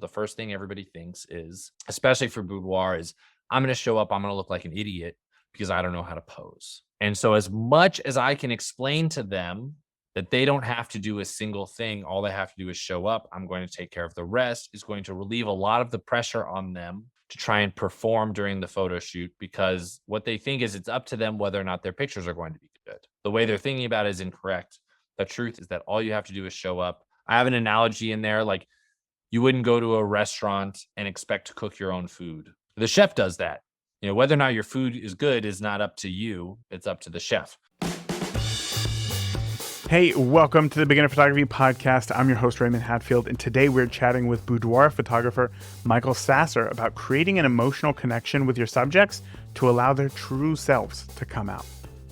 The first thing everybody thinks is, especially for boudoir, is I'm going to show up, I'm going to look like an idiot because I don't know how to pose. And so, as much as I can explain to them that they don't have to do a single thing, all they have to do is show up, I'm going to take care of the rest, is going to relieve a lot of the pressure on them to try and perform during the photo shoot, because what they think is it's up to them whether or not their pictures are going to be good. The way they're thinking about it is incorrect. The truth is that all you have to do is show up. I have an analogy in there, like, you wouldn't go to a restaurant and expect to cook your own food. The chef does that. Whether or not your food is good is not up to you. It's up to the chef. Hey, welcome to the Beginner Photography Podcast. I'm your host, Raymond Hatfield, and today we're chatting with boudoir photographer Michael Sasser about creating an emotional connection with your subjects to allow their true selves to come out.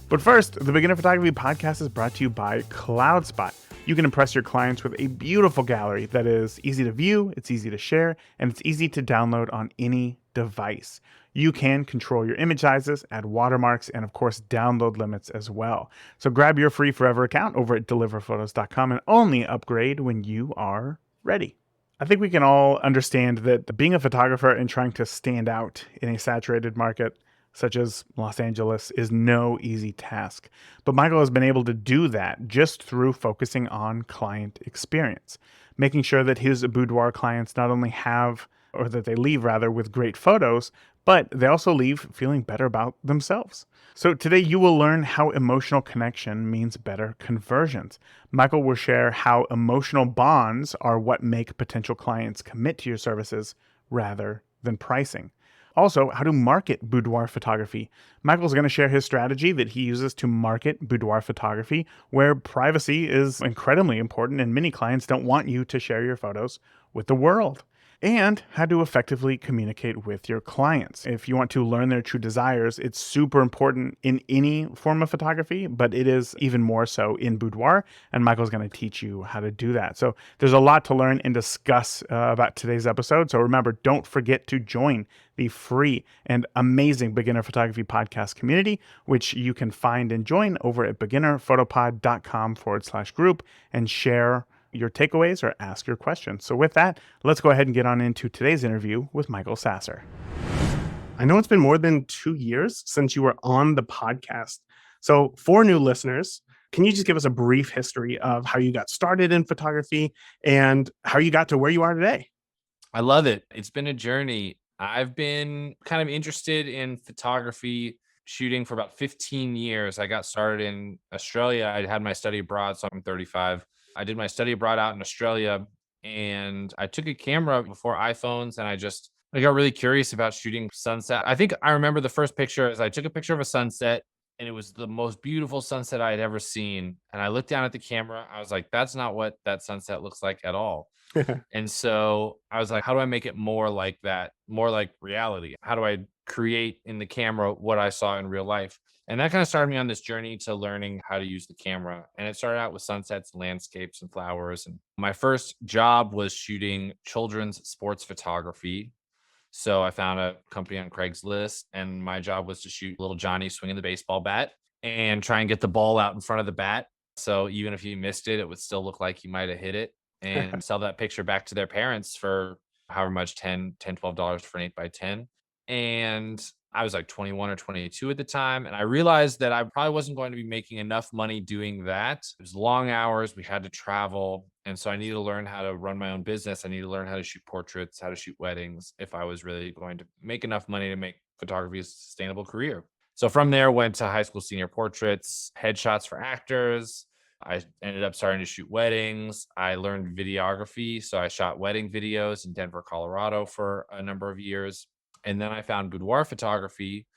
But first, the Beginner Photography Podcast is brought to you by CloudSpot. You can impress your clients with a beautiful gallery that is easy to view, it's easy to share, and it's easy to download on any device. You can control your image sizes, add watermarks, and of course, download limits as well. So grab your free forever account over at deliverphotos.com and only upgrade when you are ready. I think we can all understand that being a photographer and trying to stand out in a saturated market such as Los Angeles is no easy task. But Michael has been able to do that just through focusing on client experience, making sure that his boudoir clients not only have, or that they leave rather, with great photos, but they also leave feeling better about themselves. So today you will learn how emotional connection means better conversions. Michael will share how emotional bonds are what make potential clients commit to your services rather than pricing. Also, how to market boudoir photography. Michael's going to share his strategy that he uses to market boudoir photography, where privacy is incredibly important and many clients don't want you to share your photos with the world. And how to effectively communicate with your clients. If you want to learn their true desires, it's super important in any form of photography, but it is even more so in boudoir, and Michael's going to teach you how to do that. So there's a lot to learn and discuss about today's episode. So remember, don't forget to join the free and amazing Beginner Photography Podcast community, which you can find and join over at beginnerphotopod.com/group and share your takeaways or ask your questions. So with that, let's go ahead and get on into today's interview with Michael Sasser. I know it's been more than 2 years since you were on the podcast. So for new listeners, can you just give us a brief history of how you got started in photography and how you got to where you are today? I love it. It's been a journey. I've been kind of interested in photography shooting for about 15 years. I got started in Australia. I had my study abroad, so I'm 35. I did my study abroad out in Australia, and I took a camera before iPhones, and I got really curious about shooting sunset. I think I remember the first picture is I took a picture of a sunset, and it was the most beautiful sunset I had ever seen. And I looked down at the camera. I was like, that's not what that sunset looks like at all. And so I was like, how do I make it more like that, more like reality? How do I create in the camera what I saw in real life? And that kind of started me on this journey to learning how to use the camera. And it started out with sunsets, landscapes, and flowers. And my first job was shooting children's sports photography. So I found a company on Craigslist, and my job was to shoot little Johnny swinging the baseball bat and try and get the ball out in front of the bat. So even if you missed it, it would still look like you might have hit it, and sell that picture back to their parents for however much, $12 for an 8x10. And I was like 21 or 22 at the time. And I realized that I probably wasn't going to be making enough money doing that. It was long hours. We had to travel. And so I needed to learn how to run my own business. I needed to learn how to shoot portraits, how to shoot weddings, if I was really going to make enough money to make photography a sustainable career. So from there, went to high school senior portraits, headshots for actors. I ended up starting to shoot weddings. I learned videography. So I shot wedding videos in Denver, Colorado for a number of years. And then I found boudoir photography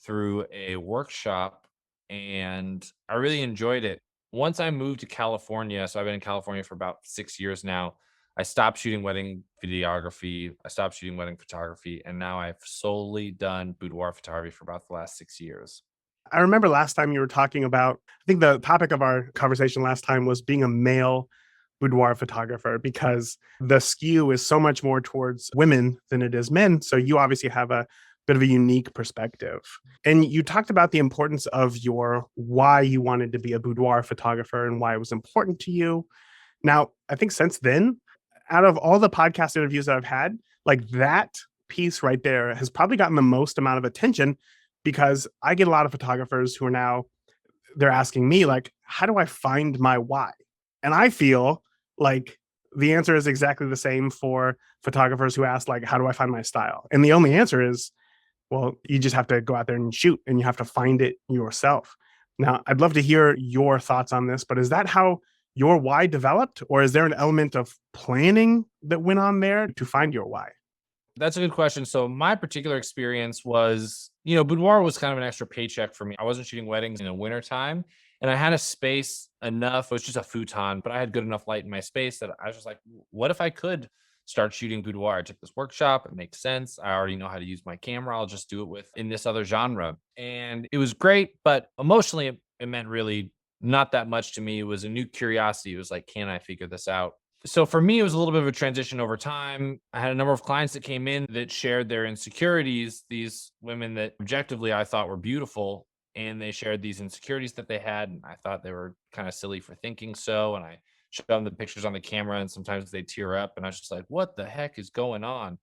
through a workshop, and I really enjoyed it. Once I moved to California, so I've been in California for about 6 years now, I stopped shooting wedding videography. I stopped shooting wedding photography. And now I've solely done boudoir photography for about the last 6 years. I remember last time you were talking about, I think the topic of our conversation last time was being a male boudoir photographer, because the skew is so much more towards women than it is men. So you obviously have a bit of a unique perspective. And you talked about the importance of your why you wanted to be a boudoir photographer and why it was important to you. Now, I think since then, Out of all the podcast interviews that I've had, like that piece right there has probably gotten the most amount of attention because I get a lot of photographers who are now they're asking me like, how do I find my why? And I feel like the answer is exactly the same for photographers who ask like, how do I find my style? And the only answer is, well, you just have to go out there and shoot and you have to find it yourself. Now, I'd love to hear your thoughts on this, but is that how your why developed? Or is there an element of planning that went on there to find your why? That's a good question. So my particular experience was, boudoir was kind of an extra paycheck for me. I wasn't shooting weddings in the wintertime and I had a space enough. It was just a futon, but I had good enough light in my space that I was just like, what if I could start shooting boudoir? I took this workshop. It makes sense. I already know how to use my camera. I'll just do it with in this other genre. And it was great, but emotionally, it meant really not that much to me. It was a new curiosity. It was like, can I figure this out? So for me, it was a little bit of a transition over time. I had a number of clients that came in that shared their insecurities, these women that objectively I thought were beautiful, and they shared these insecurities that they had. And I thought they were kind of silly for thinking so. And I showed them the pictures on the camera, and sometimes they tear up. And I was just like, what the heck is going on?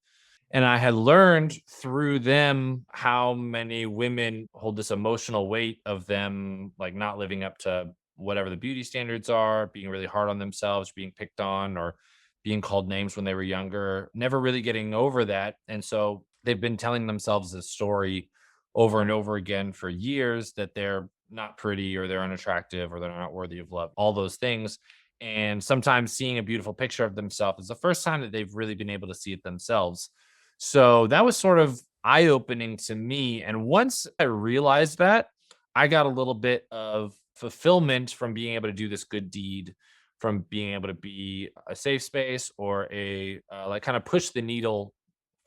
And I had learned through them how many women hold this emotional weight of them like not living up to whatever the beauty standards are, being really hard on themselves, being picked on, or being called names when they were younger, never really getting over that. And so they've been telling themselves this story over and over again for years that they're not pretty or they're unattractive or they're not worthy of love, all those things. And sometimes seeing a beautiful picture of themselves is the first time that they've really been able to see it themselves. So that was sort of eye opening to me. And once I realized that, I got a little bit of fulfillment from being able to do this good deed, from being able to be a safe space or a like kind of push the needle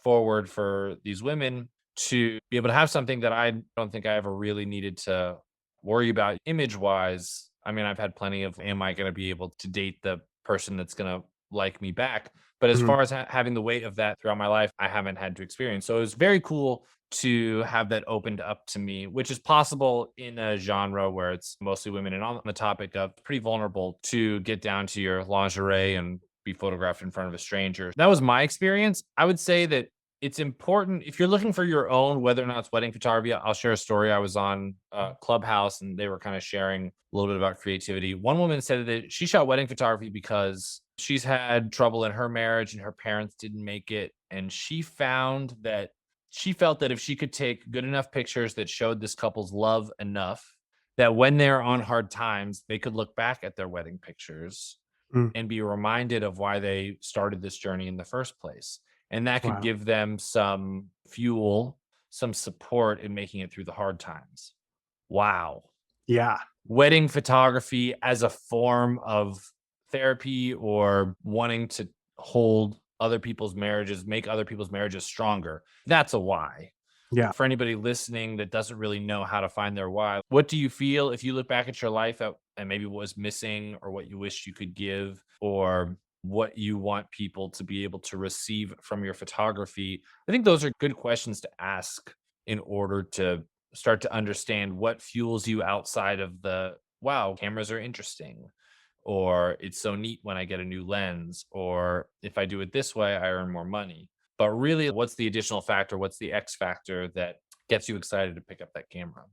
forward for these women to be able to have something that I don't think I ever really needed to worry about image wise. I mean, I've had plenty of, am I going to be able to date the person that's going to like me back? But as Mhm. far as having the weight of that throughout my life, I haven't had to experience. So it was very cool to have that opened up to me, which is possible in a genre where it's mostly women. And on the topic of pretty vulnerable to get down to your lingerie and be photographed in front of a stranger. That was my experience. I would say that it's important if you're looking for your own, whether or not it's wedding photography. I'll share a story. I was on Clubhouse and they were kind of sharing a little bit about creativity. One woman said that she shot wedding photography because she's had trouble in her marriage and her parents didn't make it. And she found that she felt that if she could take good enough pictures that showed this couple's love enough, that when they're on hard times, they could look back at their wedding pictures Mm. and be reminded of why they started this journey in the first place. And that could Wow. give them some fuel, some support in making it through the hard times. Wow. Yeah. Wedding photography as a form of therapy or wanting to hold other people's marriages, make other people's marriages stronger. That's a why. Yeah. For anybody listening that doesn't really know how to find their why, what do you feel if you look back at your life and maybe what was missing or what you wish you could give or what you want people to be able to receive from your photography? I think those are good questions to ask in order to start to understand what fuels you outside of the wow, cameras are interesting, or it's so neat when I get a new lens, or if I do it this way, I earn more money. But really, what's the additional factor? What's the X factor that gets you excited to pick up that camera?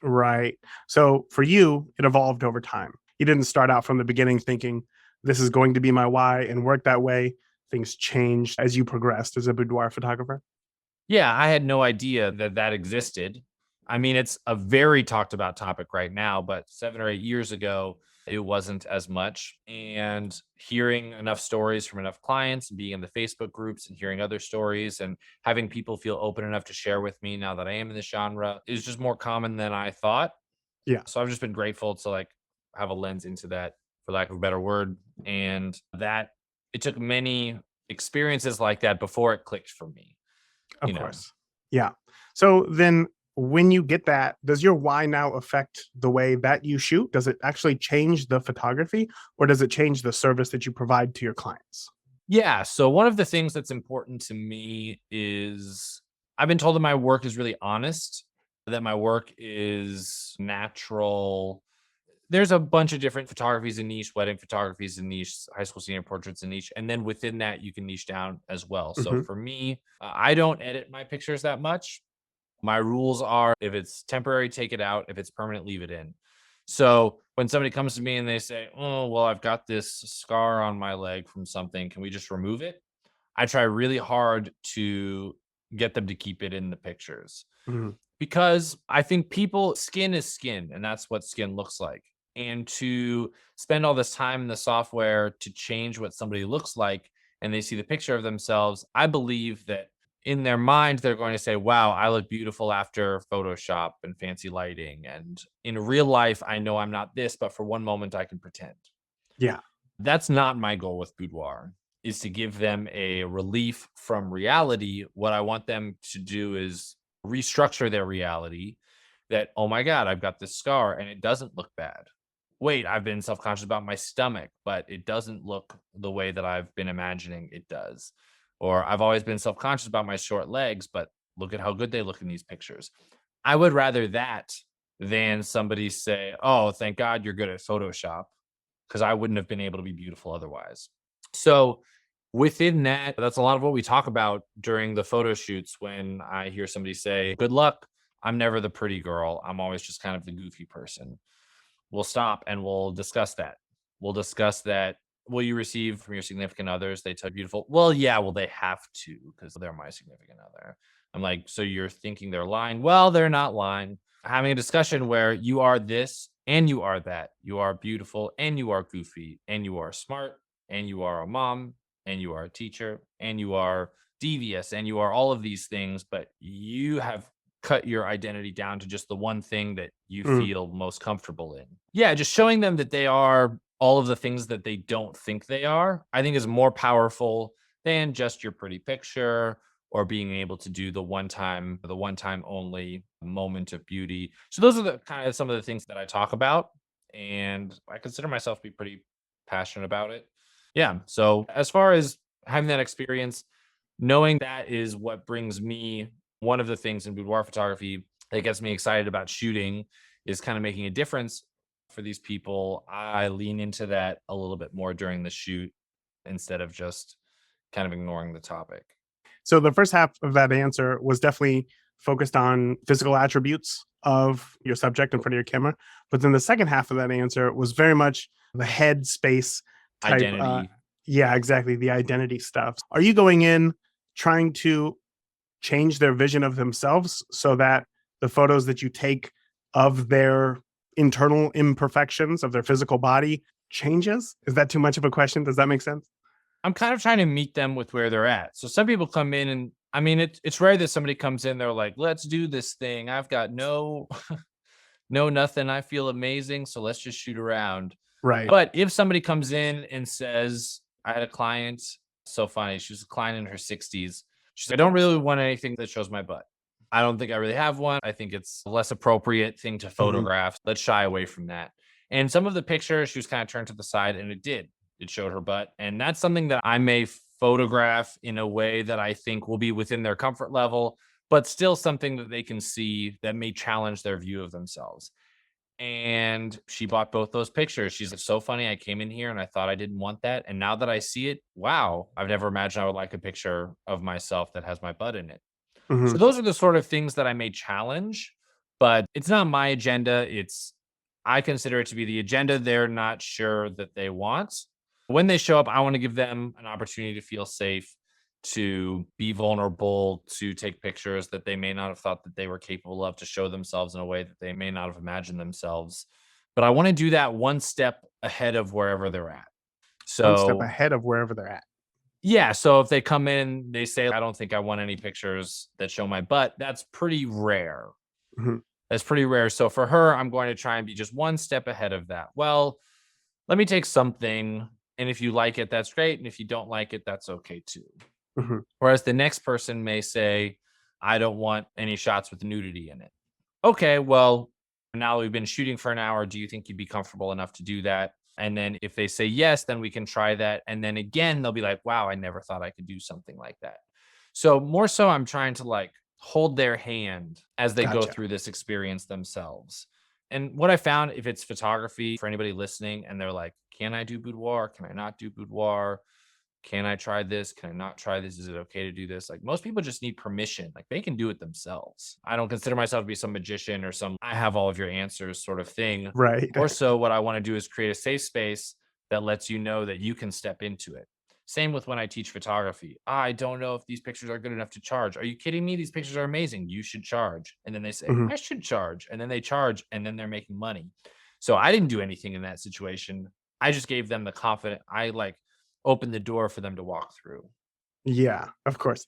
Right. So for you, it evolved over time. You didn't start out from the beginning thinking this is going to be my why and work that way. Things changed as you progressed as a boudoir photographer. Yeah, I had no idea that that existed. I mean, it's a very talked about topic right now, but 7 or 8 years ago, it wasn't as much. And hearing enough stories from enough clients, being in the Facebook groups and hearing other stories and having people feel open enough to share with me now that I am in this genre is just more common than I thought. Yeah, So I've just been grateful to like have a lens into that, for lack of a better word. And that it took many experiences like that before it clicked for me, of you know. course. Yeah. So then when you get that, does your why now affect the way that you shoot? Does it actually change the photography or does it change the service that you provide to your clients? Yeah. So one of the things that's important to me is I've been told that my work is really honest, that my work is natural, There's a bunch of different photographies in niche. Wedding photography is a niche, high school senior portraits a niche, and then within that you can niche down as well. So Hmm. for me, I don't edit my pictures that much. My rules are, if it's temporary, take it out. If it's permanent, leave it in. So when somebody comes to me and they say, "Oh, well, I've got this scar on my leg from something. Can we just remove it?" I try really hard to get them to keep it in the pictures, Hmm. because I think people, skin is skin, and that's what skin looks like. And to spend all this time in the software to change what somebody looks like and they see the picture of themselves, I believe that in their mind, they're going to say, wow, I look beautiful after Photoshop and fancy lighting. And in real life, I know I'm not this, but for one moment, I can pretend. Yeah. That's not my goal with boudoir, is to give them a relief from reality. What I want them to do is restructure their reality, that, oh my God, I've got this scar and it doesn't look bad. Wait, I've been self-conscious about my stomach, but it doesn't look the way that I've been imagining it does. Or I've always been self-conscious about my short legs, but look at how good they look in these pictures. I would rather that than somebody say, oh, thank God you're good at Photoshop, because I wouldn't have been able to be beautiful otherwise. So within that, that's a lot of what we talk about during the photo shoots. When I hear somebody say, good luck, I'm never the pretty girl, I'm always just kind of the goofy person. We'll stop and we'll discuss that. We'll discuss that. Will you receive from your significant others? They tell you beautiful. Well, yeah, well, they have to because they're my significant other. I'm like, so you're thinking they're lying? Well, they're not lying. Having a discussion where you are this and you are that. You are beautiful and you are goofy and you are smart and you are a mom and you are a teacher and you are devious and you are all of these things, but you have cut your identity down to just the one thing that you Mm. feel most comfortable in. Yeah, just showing them that they are all of the things that they don't think they are, I think is more powerful than just your pretty picture or being able to do the one time only moment of beauty. So those are the kind of some of the things that I talk about, and I consider myself to be pretty passionate about it. Yeah. So as far as having that experience, knowing that is what brings me, one of the things in boudoir photography that gets me excited about shooting is kind of making a difference for these people. I lean into that a little bit more during the shoot instead of just kind of ignoring the topic. So the first half of that answer was definitely focused on physical attributes of your subject in front of your camera. But then the second half of that answer was very much the head space type. Identity. Yeah, exactly. The identity stuff. Are you going in trying to change their vision of themselves so that the photos that you take of their internal imperfections of their physical body changes? Is that too much of a question? Does that make sense? I'm kind of trying to meet them with where they're at. So some people come in and I mean it's rare that somebody comes in, they're like, let's do this thing. I've got no no nothing. I feel amazing. So let's just shoot around. Right. But if somebody comes in and says, I had a client, so funny, she was a client in her 60s. She's like, I don't really want anything that shows my butt. I don't think I really have one. I think it's a less appropriate thing to Mhm. photograph. Let's shy away from that. And some of the pictures, she was kind of turned to the side and it did. It showed her butt. And that's something that I may photograph in a way that I think will be within their comfort level, but still something that they can see that may challenge their view of themselves. And she bought both those pictures. She's like, so funny. I came in here and I thought I didn't want that. And now that I see it, wow, I've never imagined I would like a picture of myself that has my butt in it. So Mhm. those are the sort of things that I may challenge, but it's not my agenda. I consider it to be the agenda they're not sure that they want. When they show up, I want to give them an opportunity to feel safe, to be vulnerable, to take pictures that they may not have thought that they were capable of, to show themselves in a way that they may not have imagined themselves. But I want to do that one step ahead of wherever they're at. One step So ahead of wherever they're at. yeah, so if they come in, they say, I don't think I want any pictures that show my butt, that's pretty rare. Mhm. That's pretty rare. So for her, I'm going to try and be just one step ahead of that. Well, let me take something. And if you like it, that's great. And if you don't like it, that's okay too. Mhm. Whereas the next person may say, I don't want any shots with nudity in it. Okay, well, now we've been shooting for an hour. Do you think you'd be comfortable enough to do that? And then if they say yes, then we can try that. And then again, they'll be like, wow, I never thought I could do something like that. So more so, I'm trying to like hold their hand as they go Gotcha. through this experience themselves. And what I found, if it's photography for anybody listening and they're like, can I do boudoir? Can I not do boudoir? Can I try this? Can I not try this? Is it okay to do this? Like most people just need permission. Like they can do it themselves. I don't consider myself to be some magician or some I have all of your answers sort of thing. Right. More so, what I want to do is create a safe space that lets you know that you can step into it. Same with when I teach photography. I don't know if these pictures are good enough to charge. Are you kidding me? These pictures are amazing. You should charge. And then they say, Mhm. I should charge. And then they charge and then they're making money. So I didn't do anything in that situation. I just gave them the confidence. I like opened the door for them to walk through. Yeah, of course.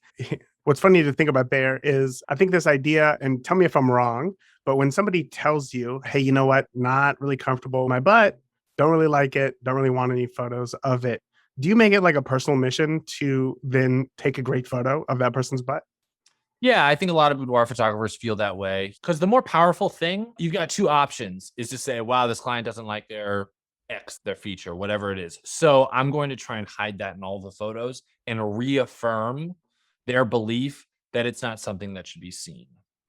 What's funny to think about there is I think this idea, and tell me if I'm wrong, but when somebody tells you, hey, you know what, not really comfortable with my butt, don't really like it, don't really want any photos of it. Do you make it like a personal mission to then take a great photo of that person's butt? Yeah, I think a lot of boudoir photographers feel that way because the more powerful thing, you've got two options is to say, wow, this client doesn't like their X, their feature, whatever it is. So I'm going to try and hide that in all the photos and reaffirm their belief that it's not something that should be seen.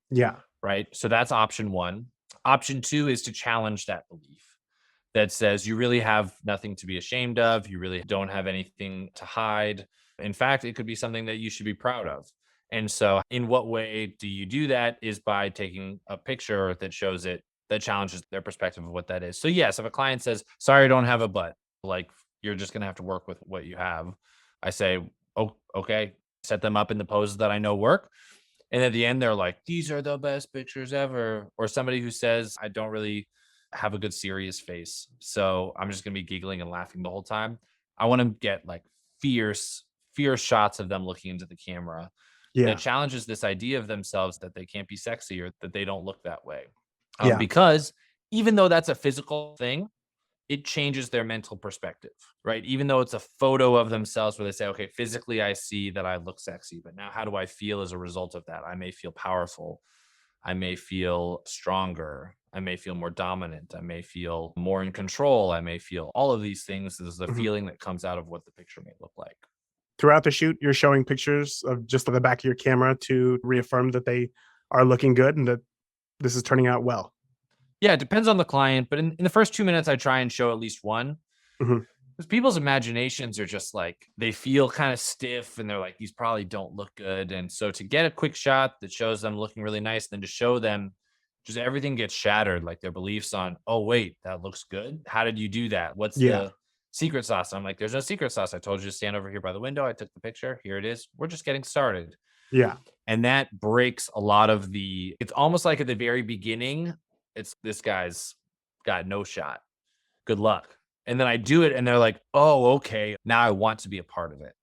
Yeah. Right. So that's option one. Option two is to challenge that belief that says you really have nothing to be ashamed of. You really don't have anything to hide. In fact, it could be something that you should be proud of. And so, in what way do you do that? Is by taking a picture that shows it, that challenges their perspective of what that is. So, yes, if a client says, sorry, I don't have a butt, like you're just going to have to work with what you have, I say, oh, okay, set them up in the poses that I know work. And at the end, they're like, these are the best pictures ever. Or somebody who says, I don't really have a good serious face. So I'm just going to be giggling and laughing the whole time. I want to get like fierce, fierce shots of them looking into the camera that Yeah. challenges this idea of themselves that they can't be sexy or that they don't look that way. Yeah. Because even though that's a physical thing, it changes their mental perspective, right? Even though it's a photo of themselves where they say, okay, physically, I see that I look sexy, but now how do I feel as a result of that? I may feel powerful. I may feel stronger. I may feel more dominant. I may feel more in control. I may feel all of these things. This is the Mhm. feeling that comes out of what the picture may look like. Throughout the shoot, you're showing pictures of just the back of your camera to reaffirm that they are looking good and that this is turning out well. Yeah, it depends on the client, but in the first 2 minutes, I try and show at least one. Mhm. Because people's imaginations are just like they feel kind of stiff and they're like, these probably don't look good. And so to get a quick shot that shows them looking really nice, then to show them just everything gets shattered, like their beliefs on, oh, wait, that looks good. How did you do that? What's Yeah. the secret sauce? I'm like, there's no secret sauce. I told you to stand over here by the window. I took the picture. Here it is. We're just getting started. Yeah. And that breaks a lot of it's almost like at the very beginning, it's this guy's got no shot. Good luck. And then I do it and they're like, "Oh, okay. Now I want to be a part of it."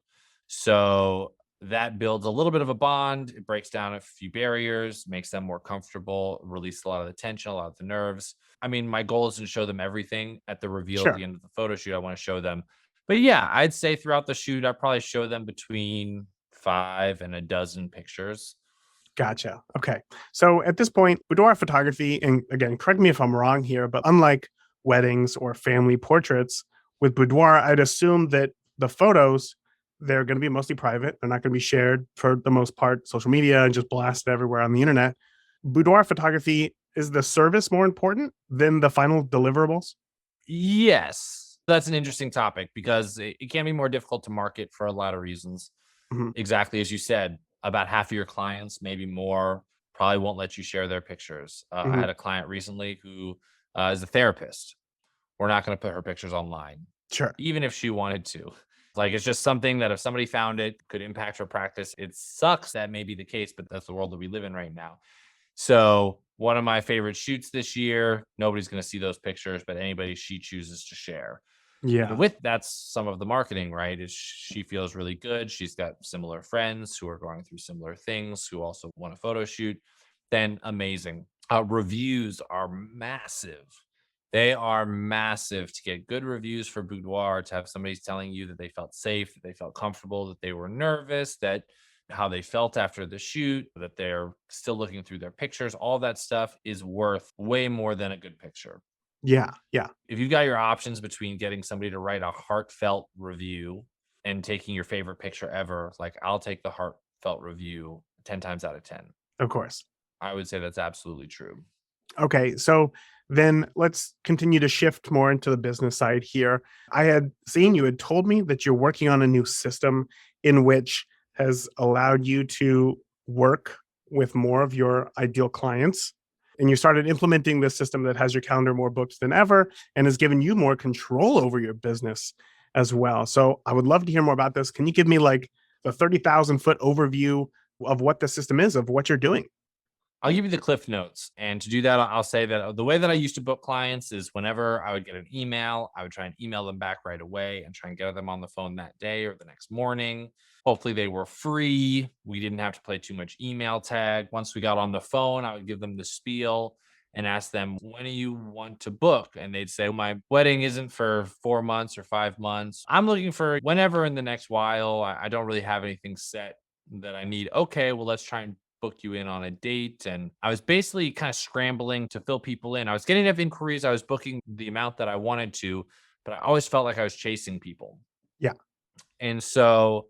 So that builds a little bit of a bond. It breaks down a few barriers, makes them more comfortable, release a lot of the tension, a lot of the nerves. I mean, my goal isn't to show them everything at the reveal at the Sure. end of the photo shoot. I want to show them. But yeah, I'd say throughout the shoot, I probably show them between 5 and a dozen pictures. Gotcha. Okay. So at this point, boudoir photography, and again, correct me if I'm wrong here, but unlike weddings or family portraits, with boudoir, I'd assume that the photos, they're going to be mostly private. They're not going to be shared for the most part, social media and just blasted everywhere on the internet. Boudoir photography, is the service more important than the final deliverables? Yes, that's an interesting topic because it can be more difficult to market for a lot of reasons. Mhm. Exactly as you said, about half of your clients, maybe more, probably won't let you share their pictures. I Mhm. had a client recently who is a therapist. We're not going to put her pictures online, Sure. even if she wanted to. Like, it's just something that if somebody found it could impact her practice. It sucks that may be the case, but that's the world that we live in right now. So, one of my favorite shoots this year, nobody's going to see those pictures, but anybody she chooses to share. And Yeah. with that's some of the marketing, right? Is she feels really good. She's got similar friends who are going through similar things who also want a photo shoot. Then amazing. Reviews are massive. They are massive to get good reviews for boudoir, to have somebody telling you that they felt safe, that they felt comfortable, that they were nervous, that how they felt after the shoot, that they're still looking through their pictures. All that stuff is worth way more than a good picture. Yeah. Yeah. If you've got your options between getting somebody to write a heartfelt review and taking your favorite picture ever, like I'll take the heartfelt review 10 times out of 10. Of course. I would say that's absolutely true. Okay, so then let's continue to shift more into the business side here. I had seen you had told me that you're working on a new system in which has allowed you to work with more of your ideal clients. And you started implementing this system that has your calendar more booked than ever and has given you more control over your business as well. So I would love to hear more about this. Can you give me like the 30,000 foot overview of what the system is, of what you're doing? I'll give you the cliff notes. And to do that, I'll say that the way that I used to book clients is whenever I would get an email, I would try and email them back right away and try and get them on the phone that day or the next morning. Hopefully, they were free. We didn't have to play too much email tag. Once we got on the phone, I would give them the spiel and ask them, when do you want to book? And they'd say, my wedding isn't for 4 months or 5 months. I'm looking for whenever in the next while. I don't really have anything set that I need. Okay, well, let's try and book you in on a date. And I was basically kind of scrambling to fill people in. I was getting enough inquiries. I was booking the amount that I wanted to, but I always felt like I was chasing people. Yeah. And so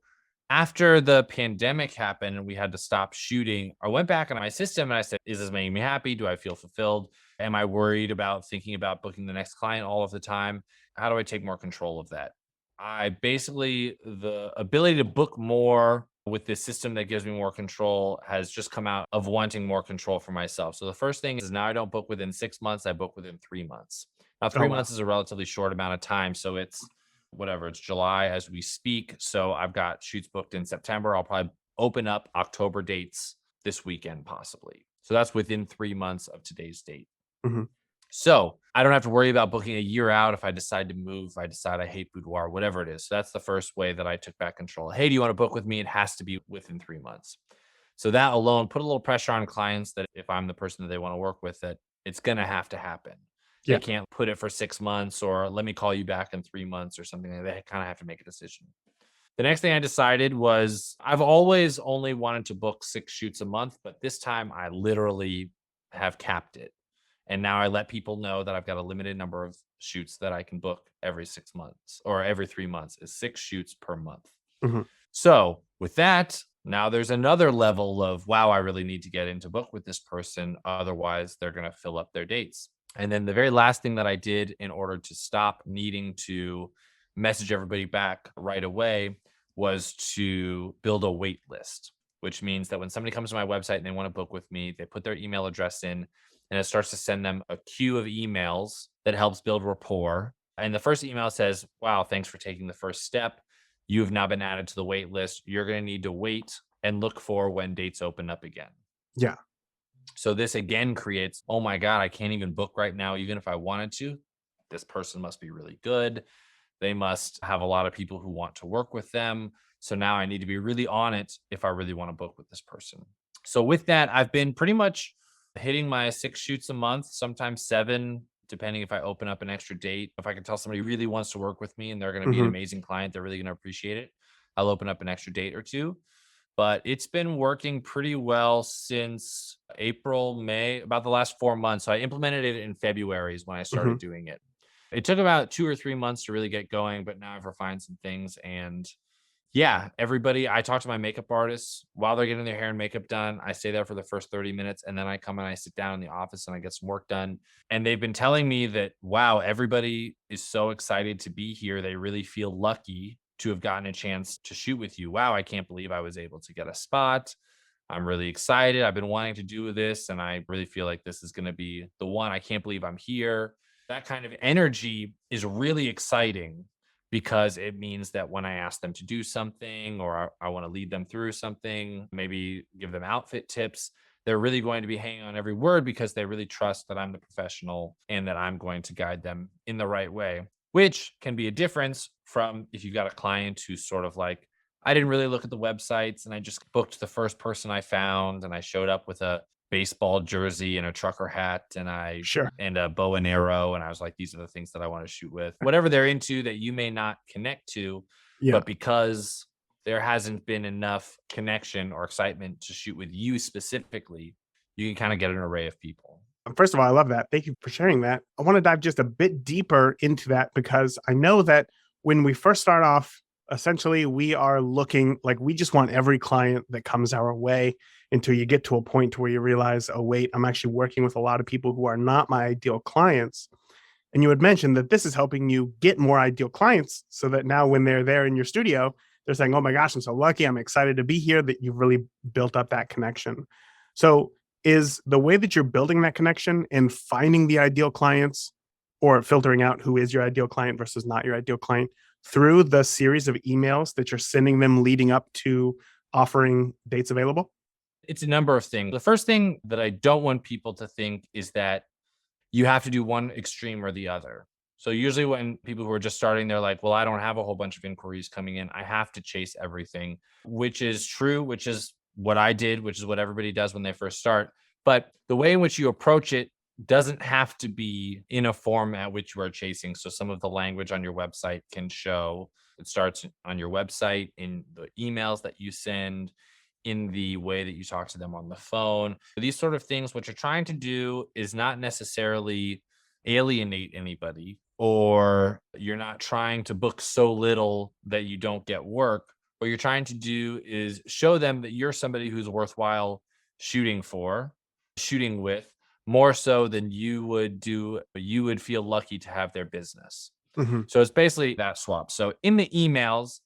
after the pandemic happened and we had to stop shooting, I went back on my system and I said, is this making me happy? Do I feel fulfilled? Am I worried about thinking about booking the next client all of the time? How do I take more control of that? I basically, the ability to book more with this system that gives me more control has just come out of wanting more control for myself. So the first thing is now I don't book within 6 months, I book within 3 months. Now, Oh, 3 months wow. is a relatively short amount of time. So it's whatever, it's July as we speak. So I've got shoots booked in September. I'll probably open up October dates this weekend, possibly. So that's within 3 months of today's date. Mhm. So I don't have to worry about booking a year out if I decide to move, if I decide I hate boudoir, whatever it is. So that's the first way that I took back control. Hey, do you want to book with me? It has to be within 3 months. So that alone put a little pressure on clients that if I'm the person that they want to work with, that it's going to have to happen. They Yeah. can't put it for 6 months or let me call you back in 3 months or something. They kind of have to make a decision. The next thing I decided was I've always only wanted to book 6 shoots a month, but this time I literally have capped it. And now I let people know that I've got a limited number of shoots that I can book every 6 months or every 3 months is 6 shoots per month. Mhm. So with that, now there's another level of, wow, I really need to get into book with this person. Otherwise, they're going to fill up their dates. And then the very last thing that I did in order to stop needing to message everybody back right away was to build a wait list, which means that when somebody comes to my website and they want to book with me, they put their email address in and it starts to send them a queue of emails that helps build rapport. And the first email says, wow, thanks for taking the first step. You have now been added to the wait list. You're going to need to wait and look for when dates open up again. Yeah. So this again creates, oh my God, I can't even book right now, even if I wanted to. This person must be really good. They must have a lot of people who want to work with them. So now I need to be really on it if I really want to book with this person. So with that, I've been pretty much hitting my 6 shoots a month, sometimes seven, depending if I open up an extra date. If I can tell somebody really wants to work with me and they're going to be an Mhm. amazing client, they're really going to appreciate it, I'll open up an extra date or two. But it's been working pretty well since April, May, about the last 4 months. So I implemented it in February is when I started Mhm. doing it. It took about 2 or 3 months to really get going, but now I've refined some things. And yeah, everybody, I talk to my makeup artists while they're getting their hair and makeup done. I stay there for the first 30 minutes and then I come and I sit down in the office and I get some work done. And they've been telling me that, wow, everybody is so excited to be here. They really feel lucky to have gotten a chance to shoot with you. Wow, I can't believe I was able to get a spot. I'm really excited. I've been wanting to do this and I really feel like this is going to be the one. I can't believe I'm here. That kind of energy is really exciting because it means that when I ask them to do something or I want to lead them through something, maybe give them outfit tips, they're really going to be hanging on every word because they really trust that I'm the professional and that I'm going to guide them in the right way, which can be a difference from if you've got a client who's sort of like, I didn't really look at the websites and I just booked the first person I found and I showed up with a baseball jersey and a trucker hat Sure. and a bow and arrow and I was like these are the things that I want to shoot with. Whatever they're into that you may not connect to, Yeah. but because there hasn't been enough connection or excitement to shoot with you specifically, you can kind of get an array of people. First of all, I love that. Thank you for sharing that. I want to dive just a bit deeper into that because I know that when we first start off Essentially, we are looking like we just want every client that comes our way until you get to a point where you realize, oh, wait, I'm actually working with a lot of people who are not my ideal clients. And you had mentioned that this is helping you get more ideal clients so that now when they're there in your studio, they're saying, oh my gosh, I'm so lucky. I'm excited to be here, that you've really built up that connection. So, is the way that you're building that connection and finding the ideal clients or filtering out who is your ideal client versus not your ideal client through the series of emails that you're sending them leading up to offering dates available? It's a number of things. The first thing that I don't want people to think is that you have to do one extreme or the other. So usually when people who are just starting, they're like, well, I don't have a whole bunch of inquiries coming in. I have to chase everything, which is true, which is what I did, which is what everybody does when they first start. But the way in which you approach it doesn't have to be in a format which you are chasing. So some of the language on your website can show it starts on your website, in the emails that you send, in the way that you talk to them on the phone. These sort of things, what you're trying to do is not necessarily alienate anybody, or you're not trying to book so little that you don't get work. What you're trying to do is show them that you're somebody who's worthwhile shooting for, shooting with, more so than you would feel lucky to have their business. Hmm. So it's basically that swap. So in the emails,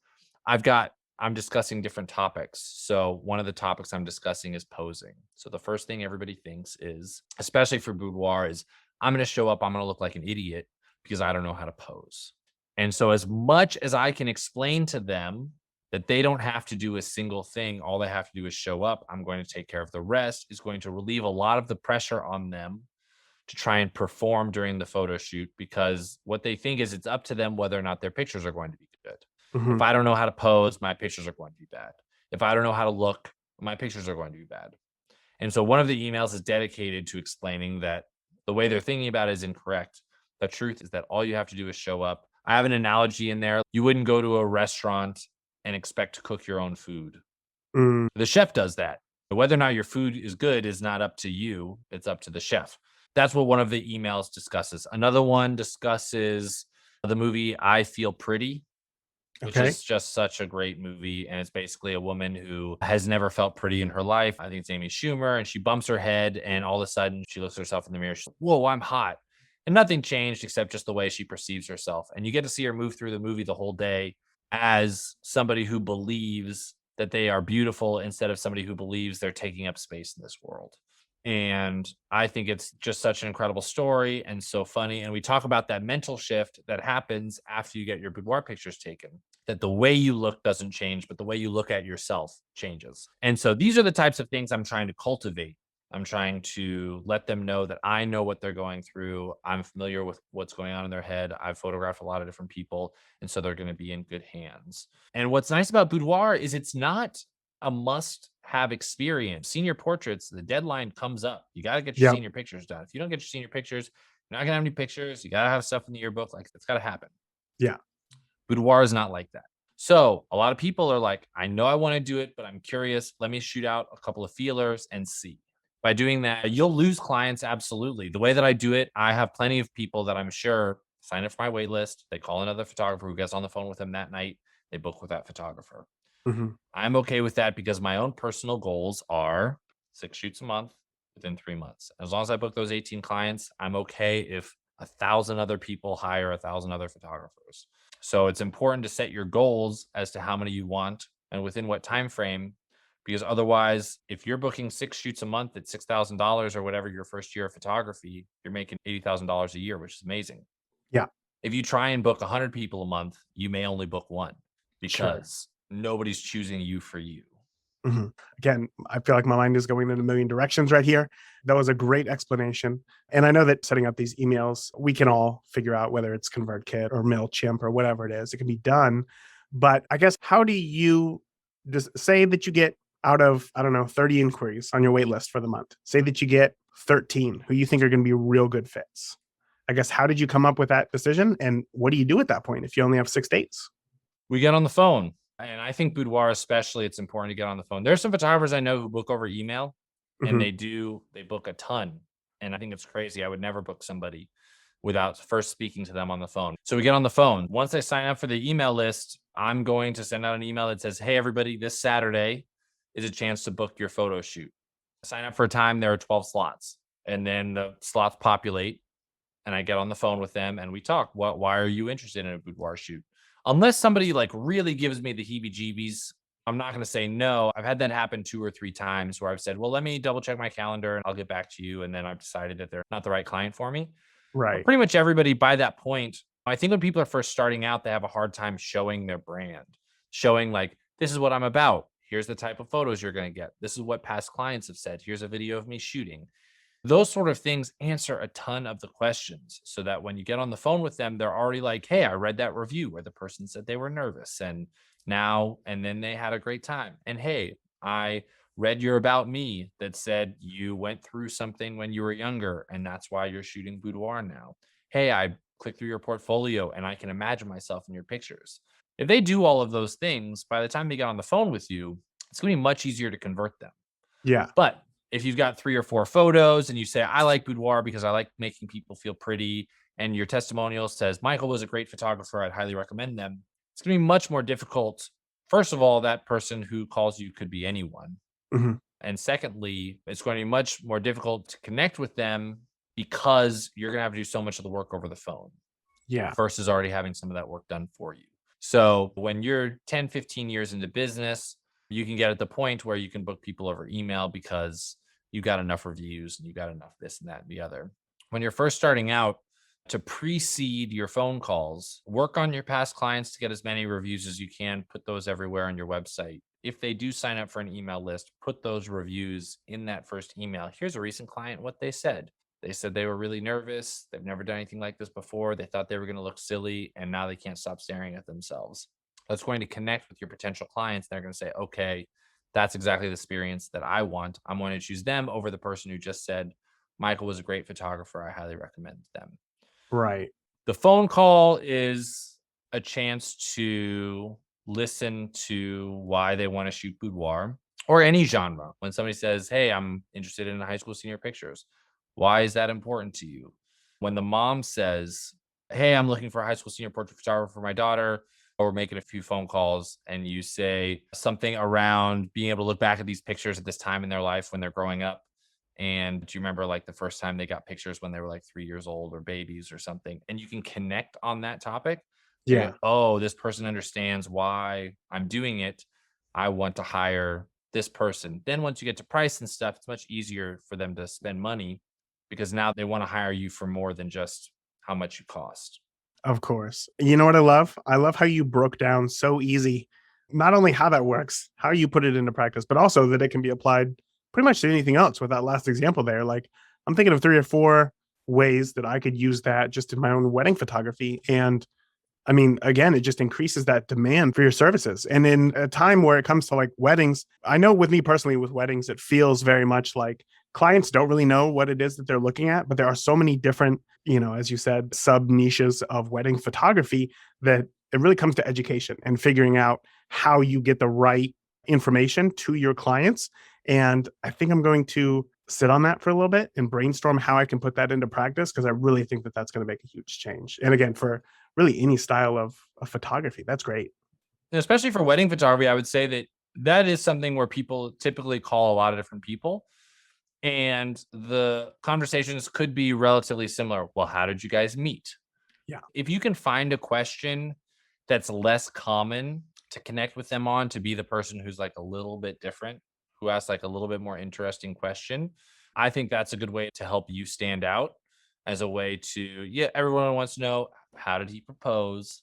I'm discussing different topics. So one of the topics I'm discussing is posing. So the first thing everybody thinks is, especially for boudoir, is I'm going to show up, I'm going to look like an idiot because I don't know how to pose. And so as much as I can explain to them that they don't have to do a single thing, all they have to do is show up, I'm going to take care of the rest, is going to relieve a lot of the pressure on them to try and perform during the photo shoot, because what they think is it's up to them whether or not their pictures are going to be good. Hmm. If I don't know how to pose, my pictures are going to be bad. If I don't know how to look, my pictures are going to be bad. And so one of the emails is dedicated to explaining that the way they're thinking about it is incorrect. The truth is that all you have to do is show up. I have an analogy in there. You wouldn't go to a restaurant and expect to cook your own food. Mm. The chef does that. Whether or not your food is good is not up to you, it's up to the chef. That's what one of the emails discusses. Another one discusses the movie I Feel Pretty, which Okay. is just such a great movie. And it's basically a woman who has never felt pretty in her life. I think it's Amy Schumer, and she bumps her head, and all of a sudden she looks herself in the mirror. She's like, whoa, I'm hot. And nothing changed except just the way she perceives herself. And you get to see her move through the movie the whole day as somebody who believes that they are beautiful instead of somebody who believes they're taking up space in this world. And I think it's just such an incredible story and so funny. And we talk about that mental shift that happens after you get your boudoir pictures taken, that the way you look doesn't change, but the way you look at yourself changes. And so these are the types of things I'm trying to cultivate. I'm trying to let them know that I know what they're going through. I'm familiar with what's going on in their head. I've photographed a lot of different people. And so they're going to be in good hands. And what's nice about boudoir is it's not a must have experience. Senior portraits, the deadline comes up. You got to get your Yeah. senior pictures done. If you don't get your senior pictures, you're not going to have any pictures. You got to have stuff in the yearbook. Like, it's got to happen. Yeah. Boudoir is not like that. So a lot of people are like, I know I want to do it, but I'm curious. Let me shoot out a couple of feelers and see. By doing that, you'll lose clients. Absolutely. The way that I do it, I have plenty of people that I'm sure sign up for my wait list. They call another photographer who gets on the phone with them that night. They book with that photographer. Hmm. I'm okay with that because my own personal goals are 6 shoots a month within 3 months. As long as I book those 18 clients, I'm okay if 1,000 other people hire 1,000 other photographers. So it's important to set your goals as to how many you want and within what time frame, because otherwise, if you're booking 6 shoots a month at $6,000 or whatever your first year of photography, you're making $80,000 a year, which is amazing. Yeah. If you try and book 100 people a month, you may only book one Sure. because nobody's choosing you for you. Hmm. Again, I feel like my mind is going in a million directions right here. That was a great explanation. And I know that setting up these emails, we can all figure out whether it's ConvertKit or MailChimp or whatever it is, it can be done. But I guess, how do you just say that you get out of, I don't know, 30 inquiries on your wait list for the month? Say that you get 13 who you think are going to be real good fits. I guess, how did you come up with that decision? And what do you do at that point if you only have 6 dates? We get on the phone. And I think boudoir, especially, it's important to get on the phone. There's some photographers I know who book over email, and Hmm. they book a ton. And I think it's crazy. I would never book somebody without first speaking to them on the phone. So we get on the phone. Once they sign up for the email list, I'm going to send out an email that says, hey, everybody, this Saturday is a chance to book your photo shoot. Sign up for a time. There are 12 slots. And then the slots populate and I get on the phone with them and we talk. Why are you interested in a boudoir shoot? Unless somebody like really gives me the heebie jeebies, I'm not going to say no. I've had that happen 2 or 3 times where I've said, well, let me double check my calendar and I'll get back to you. And then I've decided that they're not the right client for me. But Right. pretty much everybody by that point, I think when people are first starting out, they have a hard time showing their brand, showing like, this is what I'm about. Here's the type of photos you're going to get. This is what past clients have said. Here's a video of me shooting. Those sort of things answer a ton of the questions so that when you get on the phone with them, they're already like, hey, I read that review where the person said they were nervous and then they had a great time. And hey, I read your about me that said you went through something when you were younger and that's why you're shooting boudoir now. Hey, I clicked through your portfolio and I can imagine myself in your pictures. If they do all of those things, by the time they get on the phone with you, it's going to be much easier to convert them. Yeah. But if you've got 3 or 4 photos and you say, I like boudoir because I like making people feel pretty, and your testimonial says, Michael was a great photographer, I'd highly recommend them, it's going to be much more difficult. First of all, that person who calls you could be anyone. Hmm. And secondly, it's going to be much more difficult to connect with them because you're going to have to do so much of the work over the phone Yeah. versus already having some of that work done for you. So when you're 10, 15 years into business, you can get at the point where you can book people over email because you got enough reviews and you got enough this and that and the other. When you're first starting out, to precede your phone calls, work on your past clients to get as many reviews as you can, put those everywhere on your website. If they do sign up for an email list, put those reviews in that first email. Here's a recent client, what they said. They said they were really nervous. They've never done anything like this before. They thought they were going to look silly, and now they can't stop staring at themselves. That's going to connect with your potential clients. They're going to say, okay, that's exactly the experience that I want. I'm going to choose them over the person who just said, Michael was a great photographer. I highly recommend them. Right. The phone call is a chance to listen to why they want to shoot boudoir or any genre. When somebody says, hey, I'm interested in high school senior pictures, why is that important to you? When the mom says, hey, I'm looking for a high school senior portrait photographer for my daughter, or we're making a few phone calls, and you say something around being able to look back at these pictures at this time in their life when they're growing up. And do you remember like the first time they got pictures when they were like 3 years old or babies or something? And you can connect on that topic. And Yeah. oh, this person understands why I'm doing it. I want to hire this person. Then once you get to price and stuff, it's much easier for them to spend money because now they want to hire you for more than just how much you cost. Of course. You know what I love? I love how you broke down so easy, not only how that works, how you put it into practice, but also that it can be applied pretty much to anything else with that last example there. Like, I'm thinking of 3 or 4 ways that I could use that just in my own wedding photography. And I mean, again, it just increases that demand for your services. And in a time where it comes to like weddings, I know with me personally, with weddings, it feels very much like clients don't really know what it is that they're looking at, but there are so many different, as you said, sub niches of wedding photography that it really comes to education and figuring out how you get the right information to your clients. And I think I'm going to sit on that for a little bit and brainstorm how I can put that into practice because I really think that that's going to make a huge change. And again, for really any style of photography. That's great. And especially for wedding photography, I would say that that is something where people typically call a lot of different people. And the conversations could be relatively similar. Well, how did you guys meet? Yeah. If you can find a question that's less common to connect with them on, to be the person who's like a little bit different, who asks like a little bit more interesting question, I think that's a good way to help you stand out as a way to, yeah, everyone wants to know, how did he propose?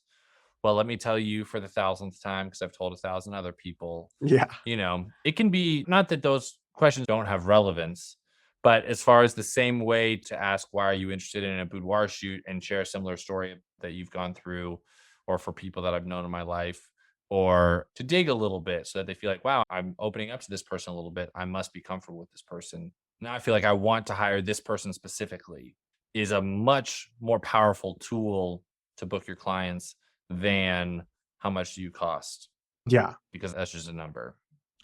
Well, let me tell you for the thousandth time, because I've told 1,000 other people, Yeah. it can be not that those questions don't have relevance, but as far as the same way to ask, why are you interested in a boudoir shoot and share a similar story that you've gone through, or for people that I've known in my life, or to dig a little bit so that they feel like, wow, I'm opening up to this person a little bit. I must be comfortable with this person. Now I feel like I want to hire this person specifically is a much more powerful tool to book your clients than how much do you cost, Yeah. because that's just a number.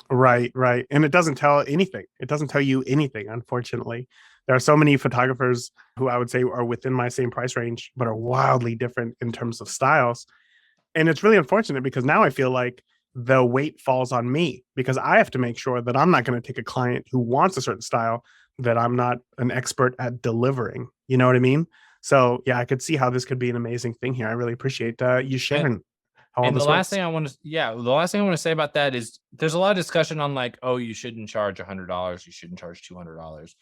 Right. Right. And it doesn't tell anything. It doesn't tell you anything, unfortunately. There are so many photographers who I would say are within my same price range, but are wildly different in terms of styles. And it's really unfortunate because now I feel like the weight falls on me because I have to make sure that I'm not going to take a client who wants a certain style that I'm not an expert at delivering. You know what I mean? So yeah, I could see how this could be an amazing thing here. I really appreciate you And sharing how all and the this last works. thing I want to yeah, the last thing I want to say about that is there's a lot of discussion on like, oh, you shouldn't charge $100, you shouldn't charge $200.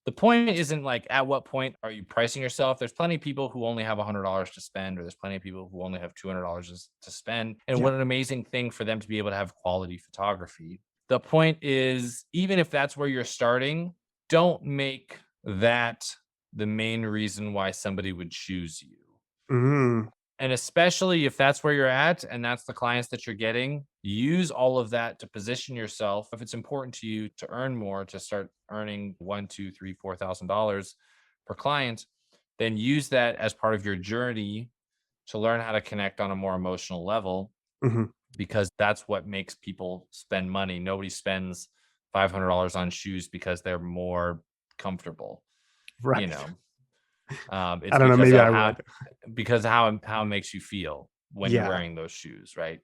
The point isn't like at what point are you pricing yourself? There's plenty of people who only have $100 to spend, or there's plenty of people who only have $200 to spend. And Yeah. what an amazing thing for them to be able to have quality photography. The point is, even if that's where you're starting, don't make that the main reason why somebody would choose you. Mm, And especially if that's where you're at and that's the clients that you're getting, use all of that to position yourself. If it's important to you to earn more, to start earning one, two, three, $4,000 per client, then use that as part of your journey to learn how to connect on a more emotional level, mhm. because that's what makes people spend money. Nobody spends $500 on shoes because they're more comfortable, you Right. know. I It's don't know. because Maybe of I would. how it makes you feel when you're Yeah. wearing those shoes, right?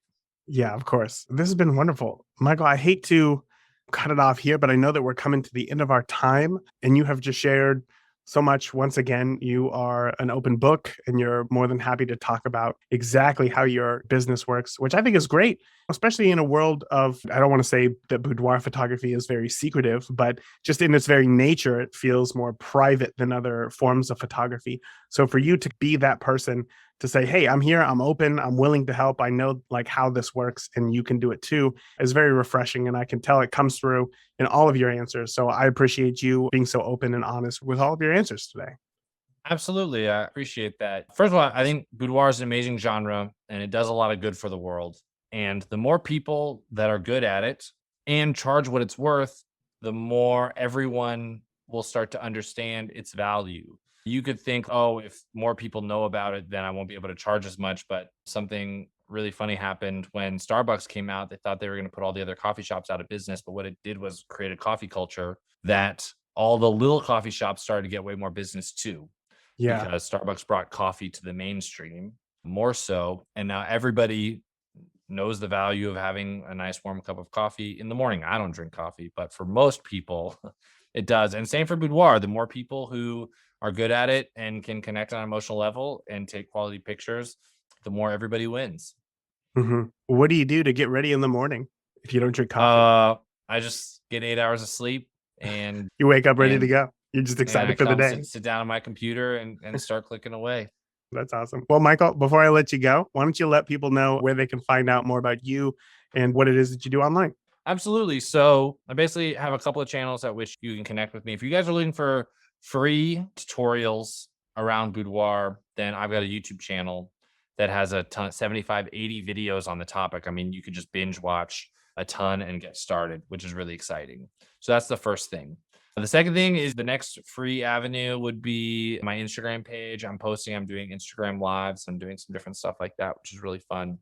Yeah, of course. This has been wonderful. Michael, I hate to cut it off here, but I know that we're coming to the end of our time and you have just shared so much. Once again, you are an open book and you're more than happy to talk about exactly how your business works, which I think is great, especially in a world of, I don't want to say that boudoir photography is very secretive, but just in its very nature, it feels more private than other forms of photography. So for you to be that person to say, hey, I'm here, I'm open, I'm willing to help, I know like how this works and you can do it too, is very refreshing. And I can tell it comes through in all of your answers. So I appreciate you being so open and honest with all of your answers today. Absolutely. I appreciate that. First of all, I think boudoir is an amazing genre and it does a lot of good for the world. And the more people that are good at it and charge what it's worth, the more everyone will start to understand its value. You could think, oh, if more people know about it, then I won't be able to charge as much. But something really funny happened when Starbucks came out. They thought they were going to put all the other coffee shops out of business. But what it did was create a coffee culture that all the little coffee shops started to get way more business too, Yeah. because Starbucks brought coffee to the mainstream more so. And now everybody knows the value of having a nice warm cup of coffee in the morning. I don't drink coffee, but for most people, it does. And same for boudoir. The more people who are good at it and can connect on an emotional level and take quality pictures, the more everybody wins. What do you do to get ready in the morning if you don't drink coffee? Uh, I just get 8 hours of sleep and You wake up ready to and go. You're just and I excited for the come day. sit down on my computer and start clicking away. That's awesome. Well, Michael, before I let you go, why don't you let people know where they can find out more about you and what it is that you do online? Absolutely. So I basically have a couple of channels at which you can connect with me. If you guys are looking for free tutorials around boudoir, then I've got a YouTube channel that has a ton, 75, 80 videos on the topic. I mean, you could just binge watch a ton and get started, which is really exciting. So that's the first thing. The second thing is the next free avenue would be my Instagram page. I'm doing Instagram lives. I'm doing some different stuff like that, which is really fun.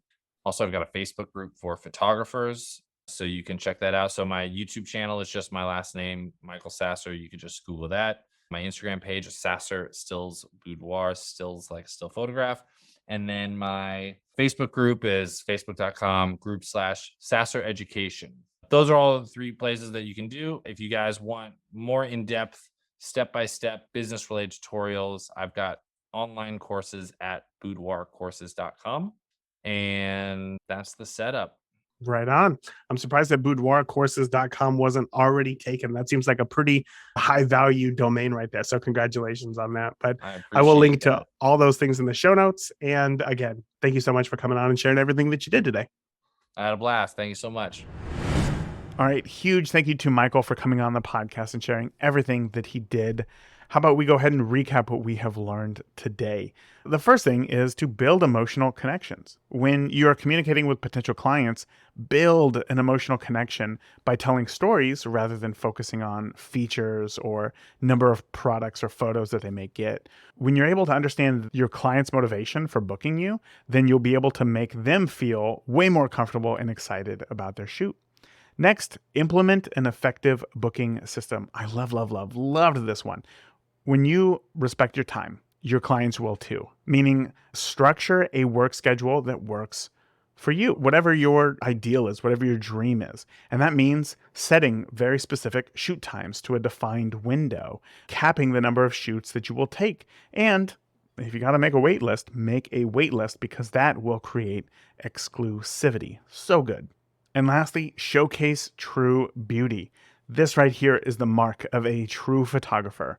Also, I've got a Facebook group for photographers, so you can check that out. So my YouTube channel is just my last name, Michael Sasser. You could just Google that. My Instagram page is Sasser Stills Boudoir, stills like a still photograph. And then my Facebook group is facebook.com/Sasser Education. Those are all the three places that you can do. If you guys want more in-depth, step-by-step business related tutorials, I've got online courses at boudoircourses.com. And that's the setup. Right on. I'm surprised that boudoircourses.com wasn't already taken. That seems like a pretty high value domain right there. So congratulations on that. But I I will appreciate link to that. all those things in the show notes. And again, thank you so much for coming on and sharing everything that you did today. I had a blast. Thank you so much. All right. Huge thank you to Michael for coming on the podcast and sharing everything that he did. How about we go ahead and recap what we have learned today? The first thing is to build emotional connections. When you are communicating with potential clients, build an emotional connection by telling stories rather than focusing on features or number of products or photos that they may get. When you're able to understand your client's motivation for booking you, then you'll be able to make them feel way more comfortable and excited about their shoot. Next, implement an effective booking system. I loved this one. When you respect your time, your clients will too, meaning structure a work schedule that works for you, whatever your ideal is, whatever your dream is. And that means setting very specific shoot times to a defined window, capping the number of shoots that you will take. And if you got to make a wait list, make a wait list because that will create exclusivity. So good. And lastly, showcase true beauty. This right here is the mark of a true photographer.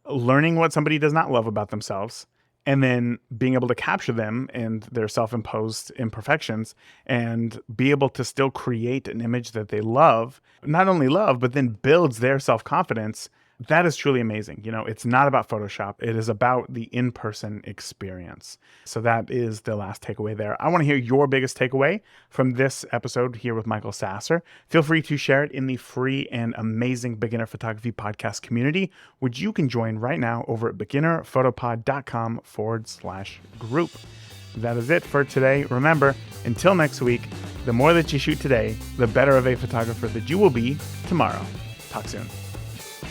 Learning what somebody does not love about themselves, and then being able to capture them and their self-imposed imperfections and be able to still create an image that they love, not only love, but then builds their self-confidence. That is truly amazing. You know, it's not about Photoshop. It is about the in-person experience. So that is the last takeaway there. I want to hear your biggest takeaway from this episode here with Michael Sasser. Feel free to share it in the free and amazing Beginner Photography Podcast community, which you can join right now over at beginnerphotopod.com/group. That is it for today. Remember, until next week, the more that you shoot today, the better of a photographer that you will be tomorrow. Talk soon.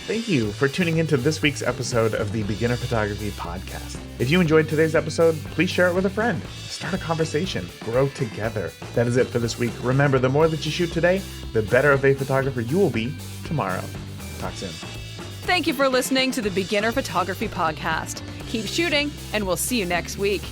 Thank you for tuning into this week's episode of the Beginner Photography Podcast. If you enjoyed today's episode, please share it with a friend. Start a conversation. Grow together. That is it for this week. Remember, the more that you shoot today, the better of a photographer you will be tomorrow. Talk soon. Thank you for listening to the Beginner Photography Podcast. Keep shooting, and we'll see you next week.